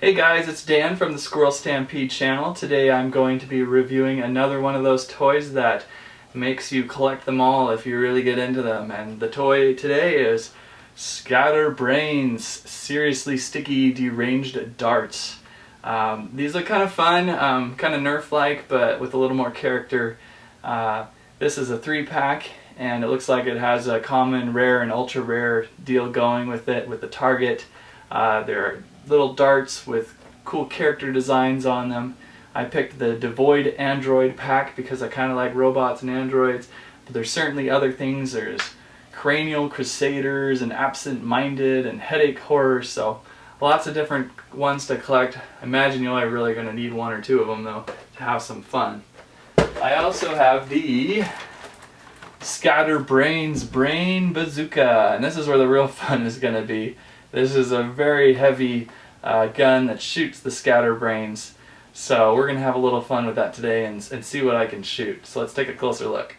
Hey guys, it's Dan from the Squirrel Stampede channel. Today I'm going to be reviewing another one of those toys that makes you collect them all if you really get into them. And the toy today is Brainz Seriously Sticky Deranged Darts. These look kind of fun, kind of Nerf-like, but with a little more character. This is a 3-pack, and it looks like it has a common, rare, and ultra rare deal going with it, with the target. There are little darts with cool character designs on them. I picked the Devoid Android pack because I kind of like robots and androids, but there's certainly other things. There's Cranial Crusaders and Absent Minded and Headache Horror, so lots of different ones to collect. I imagine you're only really going to need one or two of them though to have some fun. I also have the Brainz Brain Bazooka, and this is where the real fun is going to be. This is a very heavy gun that shoots the scatterbrains, so we're going to have a little fun with that today and see what I can shoot. So let's take a closer look.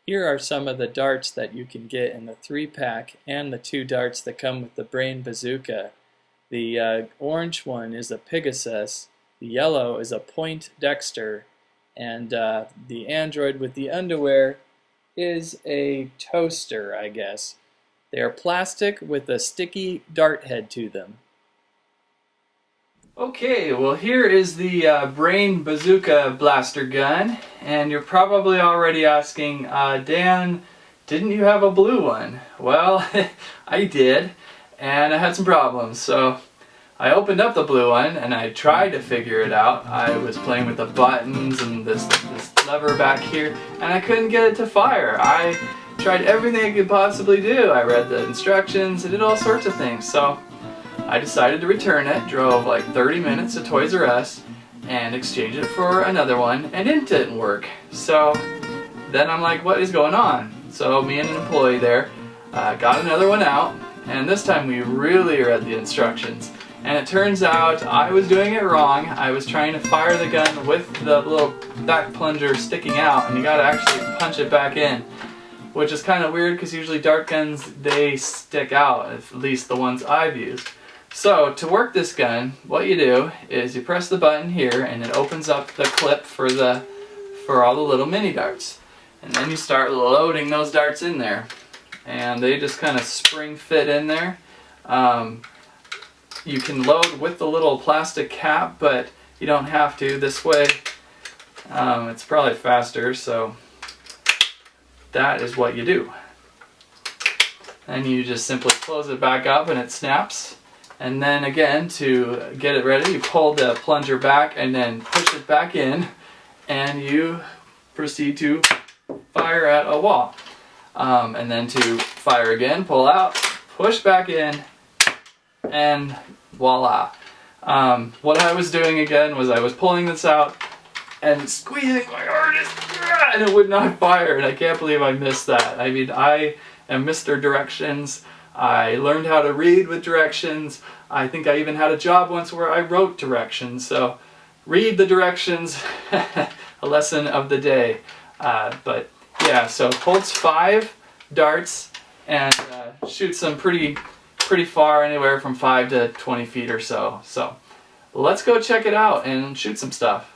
Here are some of the darts that you can get in the 3-pack and the 2 darts that come with the Brain Bazooka. The orange one is a Pegasus, the yellow is a Point Dexter, and the android with the underwear is a Toaster, I guess. They are plastic with a sticky dart head to them. Okay, well here is the Brain Bazooka blaster gun, and you're probably already asking, Dan, didn't you have a blue one? Well, I did, and I had some problems, so I opened up the blue one and I tried to figure it out. I was playing with the buttons and this lever back here, and I couldn't get it to fire. I tried everything I could possibly do. I read the instructions, I did all sorts of things, so I decided to return it, drove like 30 minutes to Toys R Us and exchanged it for another one, and it didn't work. So then I'm like, what is going on? So me and an employee there got another one out, and this time we really read the instructions. And it turns out I was doing it wrong. I was trying to fire the gun with the little back plunger sticking out, and you gotta actually punch it back in, which is kind of weird because usually dart guns, they stick out, at least the ones I've used. So to work this gun, what you do is you press the button here and it opens up the clip for all the little mini darts. And then you start loading those darts in there. And they just kind of spring fit in there. You can load with the little plastic cap, but you don't have to. This way it's probably faster, so that is what you do. And you just simply close it back up and it snaps. And then again, to get it ready, you pull the plunger back and then push it back in, and you proceed to fire at a wall. And then to fire again, pull out, push back in, and voila. What I was doing again was I was pulling this out and squeezing my hardest, and it would not fire, and I can't believe I missed that. I mean, I am Mr. Directions. I learned how to read with directions. I think I even had a job once where I wrote directions, so read the directions, a lesson of the day. But yeah, so holds 5 darts and shoots them pretty far, anywhere from 5 to 20 feet or so. So let's go check it out and shoot some stuff.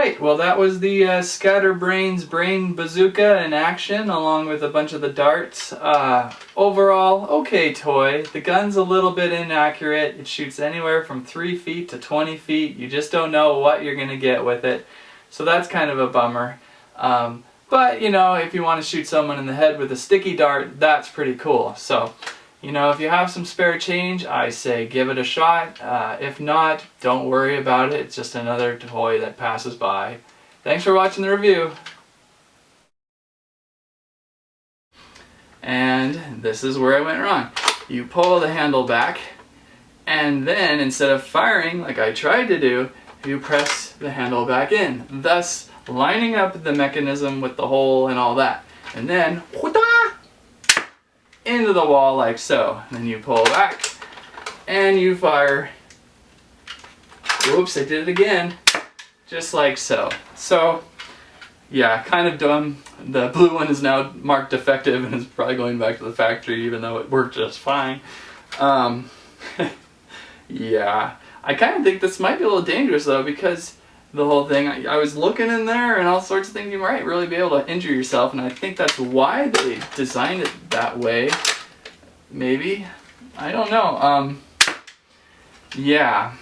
Alright, well that was the Scatter Brainz Brain Bazooka in action, along with a bunch of the darts. Overall, okay toy. The gun's a little bit inaccurate. It shoots anywhere from 3 feet to 20 feet. You just don't know what you're going to get with it. So that's kind of a bummer. But, you know, if you want to shoot someone in the head with a sticky dart, that's pretty cool. So, you know, if you have some spare change, I say give it a shot. If not, don't worry about it. It's just another toy that passes by. Thanks for watching the review. And this is where I went wrong. You pull the handle back, and then instead of firing like I tried to do, you press the handle back in, thus lining up the mechanism with the hole and all that. And then into the wall like so. And then you pull back and you fire. Whoops, I did it again. Just like so. So, yeah, kind of dumb. The blue one is now marked defective and is probably going back to the factory even though it worked just fine. Yeah, I kind of think this might be a little dangerous though, because the whole thing, I was looking in there and all sorts of things, you might really be able to injure yourself, and I think that's why they designed it that way. Maybe? I don't know. Yeah,